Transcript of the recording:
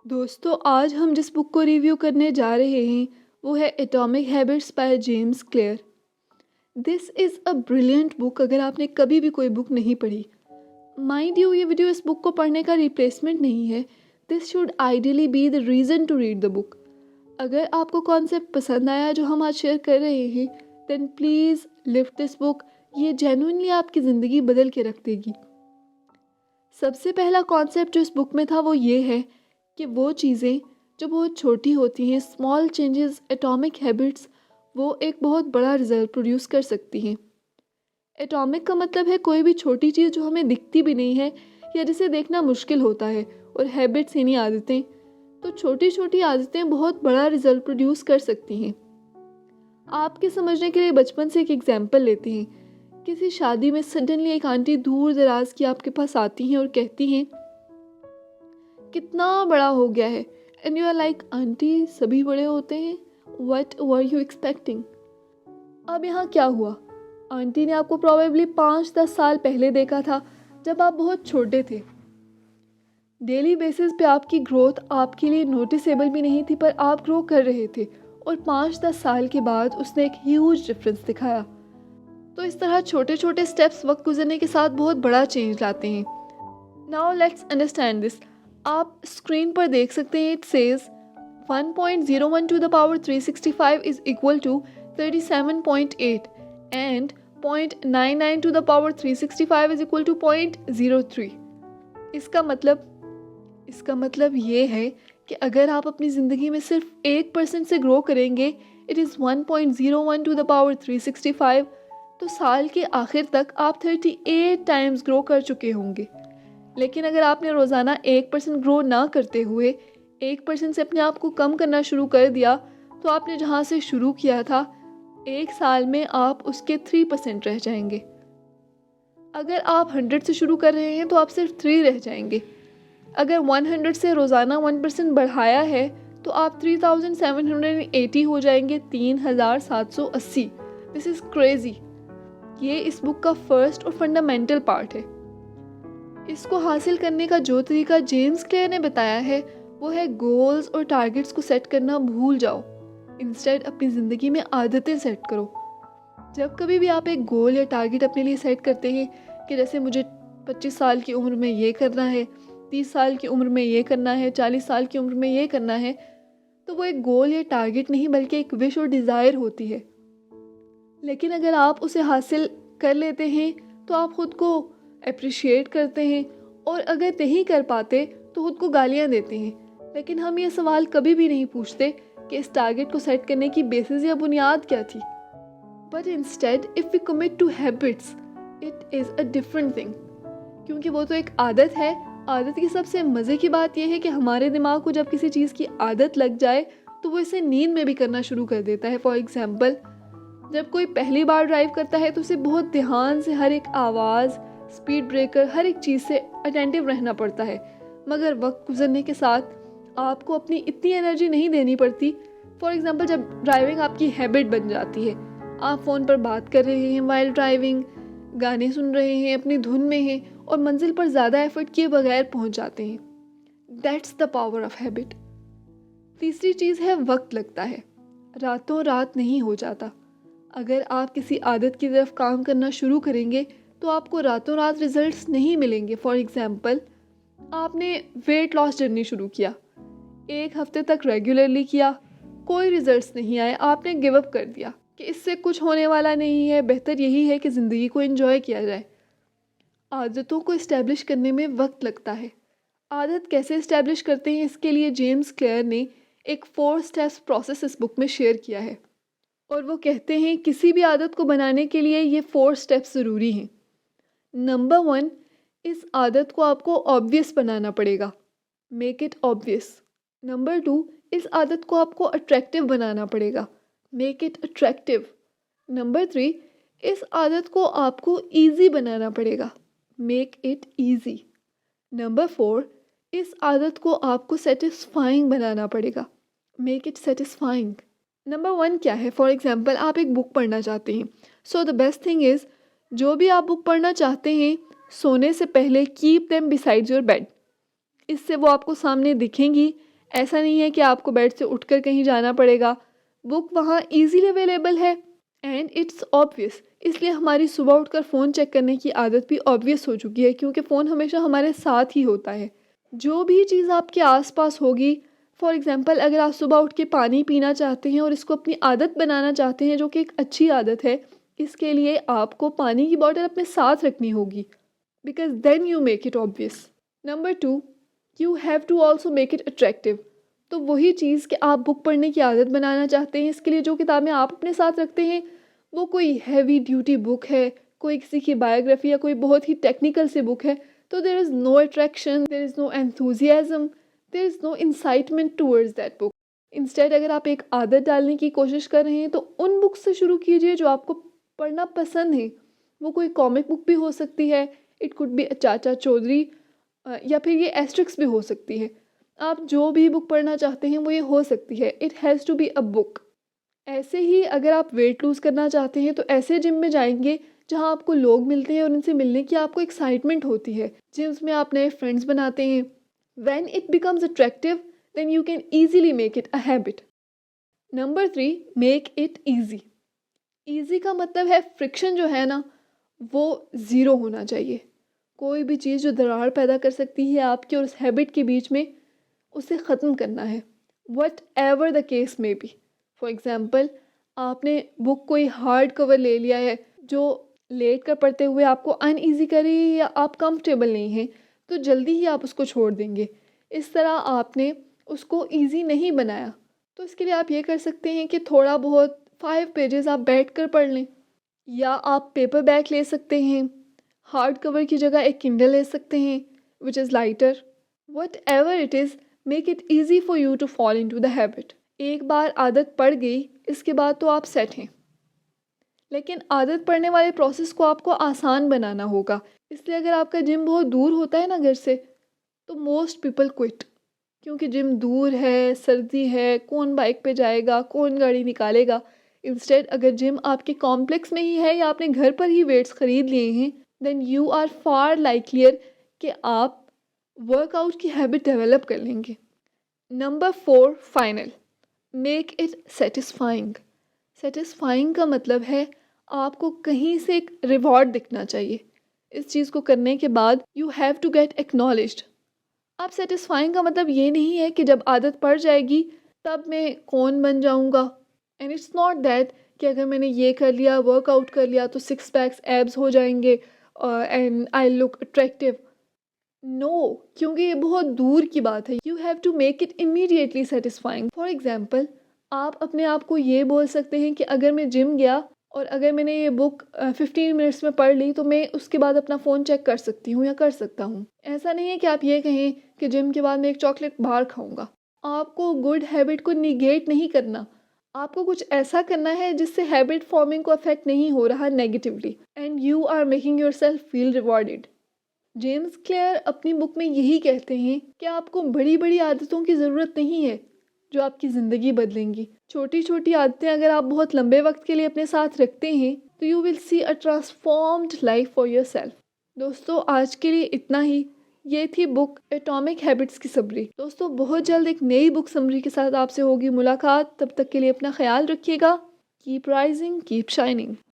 दोस्तों, आज हम जिस बुक को रिव्यू करने जा रहे हैं वो है atomic habits by James Clear. This is a brilliant book अगर आपने कभी भी कोई बुक नहीं पढ़ी। माइंड यू, ये वीडियो इस बुक को पढ़ने का रिप्लेसमेंट नहीं है। This should ideally be the reason to read the book. अगर आपको कॉन्सेप्ट पसंद आया जो हम आज शेयर कर रहे हैं, then please lift this book. ये जेन्युइनली आपकी ज़िंदगी बदल के रख देगी। सबसे पहला कॉन्सेप्ट जो इस बुक में था वो ये है कि वो चीज़ें जो बहुत छोटी होती हैं, स्मॉल चेंजेस, एटॉमिक हैबिट्स, वो एक बहुत बड़ा रिजल्ट प्रोड्यूस कर सकती हैं। एटॉमिक का मतलब है कोई भी छोटी चीज़ जो हमें दिखती भी नहीं है या जिसे देखना मुश्किल होता है, और हैबिट्स यानी आदतें। तो छोटी छोटी आदतें बहुत बड़ा रिजल्ट प्रोड्यूस कर सकती हैं। आपके समझने के लिए बचपन से एक एग्जाम्पल लेते हैं। किसी शादी में सडनली एक आंटी दूर दराज की आपके पास आती हैं और कहती हैं कितना बड़ा हो गया है, and you are like aunty सभी बड़े होते हैं, वट वर यू एक्सपेक्टिंग। अब यहाँ क्या हुआ, आंटी ने आपको प्रॉबेबली 5-10 साल पहले देखा था जब आप बहुत छोटे थे। डेली बेसिस पे आपकी ग्रोथ आपके लिए नोटिसेबल भी नहीं थी, पर आप ग्रो कर रहे थे, और 5-10 साल के बाद उसने एक ह्यूज डिफरेंस दिखाया। तो इस तरह छोटे छोटे स्टेप्स वक्त गुजरने के साथ बहुत बड़ा चेंज लाते हैं। Now let's understand this. आप स्क्रीन पर देख सकते हैं, it says 1.01 to the power 365 is equal to 37.8 and 0.99 to the power 365 is equal to 0.03। इसका मतलब ये है कि अगर आप अपनी ज़िंदगी में सिर्फ 1% से ग्रो करेंगे, it is 1.01 to the power 365, तो साल के आखिर तक आप 38 टाइम्स ग्रो कर चुके होंगे। लेकिन अगर आपने रोज़ाना 1% ग्रो ना करते हुए 1% से अपने आप को कम करना शुरू कर दिया, तो आपने जहाँ से शुरू किया था, एक साल में आप उसके 3% रह जाएंगे। अगर आप 100 से शुरू कर रहे हैं तो आप सिर्फ 3 रह जाएंगे। अगर 100 से रोज़ाना 1% बढ़ाया है तो आप 3780 हो जाएंगे, 3780। This is crazy. ये इस बुक का फर्स्ट और फंडामेंटल पार्ट है। इसको हासिल करने का जो तरीका जेम्स क्लियर ने बताया है वो है गोल्स और टारगेट्स को सेट करना भूल जाओ। इंस्टेड अपनी ज़िंदगी में आदतें सेट करो। जब कभी भी आप एक गोल या टारगेट अपने लिए सेट करते हैं कि जैसे मुझे 25 साल की उम्र में ये करना है, 30 साल की उम्र में ये करना है, 40 साल की उम्र में ये करना है, तो वो एक गोल या टारगेट नहीं बल्कि एक विश और डिज़ायर होती है। लेकिन अगर आप उसे हासिल कर लेते हैं तो आप खुद को अप्रिशिएट करते हैं, और अगर नहीं कर पाते तो खुद को गालियाँ देते हैं। लेकिन हम ये सवाल कभी भी नहीं पूछते कि इस टारगेट को सेट करने की बेसिस या बुनियाद क्या थी। But instead if we commit to habits, it is a different thing, क्योंकि वो तो एक आदत है। आदत की सबसे मज़े की बात यह है कि हमारे दिमाग को जब किसी चीज़ की आदत लग जाए तो वो इसे नींद में भी करना शुरू कर देता है। फॉर एग्जाम्पल, जब कोई पहली बार ड्राइव करता है तो उसे बहुत ध्यान से हर एक आवाज़, स्पीड ब्रेकर, हर एक चीज़ से अटेंटिव रहना पड़ता है। मगर वक्त गुजरने के साथ आपको अपनी इतनी एनर्जी नहीं देनी पड़ती। फॉर एग्जाम्पल, जब ड्राइविंग आपकी हैबिट बन जाती है, आप फ़ोन पर बात कर रहे हैं वाइल ड्राइविंग, गाने सुन रहे हैं, अपनी धुन में हैं, और मंजिल पर ज़्यादा एफर्ट किए बगैर पहुंच जाते हैं। That's the power of habit. तीसरी चीज़ है वक्त लगता है, रातों रात नहीं हो जाता। अगर आप किसी आदत की तरफ काम करना शुरू करेंगे तो आपको रातों रात रिजल्ट्स नहीं मिलेंगे। फॉर एग्जाम्पल, आपने वेट लॉस जर्नी शुरू किया, 1 हफ्ते तक रेगुलरली किया, कोई रिजल्ट्स नहीं आए, आपने गिव अप कर दिया कि इससे कुछ होने वाला नहीं है, बेहतर यही है कि ज़िंदगी को एंजॉय किया जाए। आदतों को इस्टेब्लिश करने में वक्त लगता है। आदत कैसे इस्टेब्लिश करते हैं, इसके लिए जेम्स क्लियर ने एक 4 स्टेप्स प्रोसेस इस बुक में शेयर किया है, और वो कहते हैं किसी भी आदत को बनाने के लिए ये 4 स्टेप्स ज़रूरी हैं। नंबर 1, इस आदत को आपको ऑब्वियस बनाना पड़ेगा, मेक इट ऑब्वियस। नंबर 2, इस आदत को आपको अट्रैक्टिव बनाना पड़ेगा, मेक इट अट्रैक्टिव। नंबर 3, इस आदत को आपको ईजी बनाना पड़ेगा, मेक इट ईजी। नंबर 4, इस आदत को आपको सेटिस्फाइंग बनाना पड़ेगा, मेक इट सेटिस्फाइंग। नंबर 1 क्या है? फॉर एग्जाम्पल, आप एक बुक पढ़ना चाहते हैं। So the best thing is, जो भी आप बुक पढ़ना चाहते हैं, सोने से पहले keep them besides your bed. इससे वो आपको सामने दिखेंगी ऐसा नहीं है कि आपको बेड से उठकर कहीं जाना पड़ेगा, बुक वहाँ ईजीली अवेलेबल है एंड इट्स ऑब्वियस। इसलिए हमारी सुबह उठकर फ़ोन चेक करने की आदत भी ऑब्वियस हो चुकी है, क्योंकि फ़ोन हमेशा हमारे साथ ही होता है। जो भी चीज़ आपके आसपास होगी, फॉर एग्ज़ाम्पल अगर आप सुबह उठ के पानी पीना चाहते हैं और इसको अपनी आदत बनाना चाहते हैं, जो कि एक अच्छी आदत है, इसके लिए आपको पानी की बॉटल अपने साथ रखनी होगी, because then you make it obvious. Number 2, you have to also make it attractive. तो वही चीज़ कि आप बुक पढ़ने की आदत बनाना चाहते हैं, इसके लिए जो किताबें आप अपने साथ रखते हैं वो कोई हैवी ड्यूटी बुक है, कोई किसी की बायोग्राफी या कोई बहुत ही टेक्निकल सी बुक है, तो there is no attraction, there is no enthusiasm, there is no incitement towards that book. Instead अगर आप एक आदत डालने की कोशिश कर रहे हैं तो उन बुक्स से शुरू कीजिए जो आपको पढ़ना पसंद है। वो कोई कॉमिक बुक भी हो सकती है, इट कुड बी चाचा चौधरी, या फिर ये एस्ट्रिक्स भी हो सकती है। आप जो भी बुक पढ़ना चाहते हैं वो ये हो सकती है, it has to be a book. ऐसे ही अगर आप वेट लूज़ करना चाहते हैं तो ऐसे जिम में जाएंगे जहां आपको लोग मिलते हैं और उनसे मिलने की आपको एक्साइटमेंट होती है। जिम्स में आप नए फ्रेंड्स बनाते हैं। When it becomes attractive then you can easily make it a habit. Number 3, make it easy. Easy का मतलब है फ्रिक्शन जो है ना वो ज़ीरो होना चाहिए। कोई भी चीज़ जो दरार पैदा कर सकती है आपकी और उस हैबिट के बीच में, उसे ख़त्म करना है, वट एवर द केस में बी। फॉर एग्ज़ाम्पल आपने बुक कोई हार्ड कवर ले लिया है जो लेट कर पढ़ते हुए आपको अनईज़ी करे या आप कंफर्टेबल नहीं हैं, तो जल्दी ही आप उसको छोड़ देंगे। इस तरह आपने उसको ईज़ी नहीं बनाया। तो इसके लिए आप ये कर सकते हैं कि थोड़ा बहुत 5 पेजेस आप बैठ कर पढ़ लें, या आप पेपर बैग ले सकते हैं, हार्ड कवर की जगह एक किंडल ले सकते हैं which is lighter. Whatever it is, make it easy for you to fall into the habit. एक बार आदत पड़ गई, इसके बाद तो आप सेट हैं, लेकिन आदत पड़ने वाले प्रोसेस को आपको आसान बनाना होगा। इसलिए अगर आपका जिम बहुत दूर होता है ना घर से, तो मोस्ट पीपल क्विट, क्योंकि जिम दूर है, सर्दी है, कौन बाइक पे जाएगा, कौन गाड़ी निकालेगा। इंस्टेड अगर जिम आपके कॉम्प्लेक्स में ही है या आपने घर पर ही वेट्स ख़रीद लिए हैं, देन यू आर फार लाइकलियर कि आप वर्कआउट की हैबिट डेवलप कर लेंगे। Number 4, final, make it satisfying. Satisfying का मतलब है आपको कहीं से एक रिवॉर्ड दिखना चाहिए। इस चीज़ को करने के बाद you have to get acknowledged. आप सेटिस्फाइंग का मतलब ये नहीं है कि जब आदत पड़ जाएगी तब मैं कौन बन जाऊंगा। एंड इट्स नॉट दैट कि अगर मैंने ये कर लिया, वर्कआउट कर लिया, तो 6 पैक्स एब्स हो जाएंगे and I look attractive. No, क्योंकि ये बहुत दूर की बात है। You have to make it immediately satisfying. For example आप अपने आप को ये बोल सकते हैं कि अगर मैं जिम गया और अगर मैंने ये बुक 15 मिनट्स में पढ़ ली तो मैं उसके बाद अपना फ़ोन चेक कर सकती हूँ या कर सकता हूँ। ऐसा नहीं है कि आप ये कहें कि जिम के बाद मैं एक चॉकलेट बार खाऊंगा। आपको गुड हैबिट को निगेट नहीं करना, आपको कुछ ऐसा करना है जिससे हैबिट फॉर्मिंग को अफेक्ट नहीं हो रहा negatively, and you are making yourself feel rewarded. James Clear अपनी बुक में यही कहते हैं कि आपको बड़ी बड़ी आदतों की ज़रूरत नहीं है जो आपकी ज़िंदगी बदलेंगी। छोटी छोटी आदतें अगर आप बहुत लंबे वक्त के लिए अपने साथ रखते हैं तो you will see a transformed life for your self. दोस्तों आज के लिए इतना ही। ये थी बुक एटॉमिक हैबिट्स की समरी। दोस्तों बहुत जल्द एक नई बुक समरी के साथ आपसे होगी मुलाकात। तब तक के लिए अपना ख्याल रखिएगा। Keep rising, keep shining.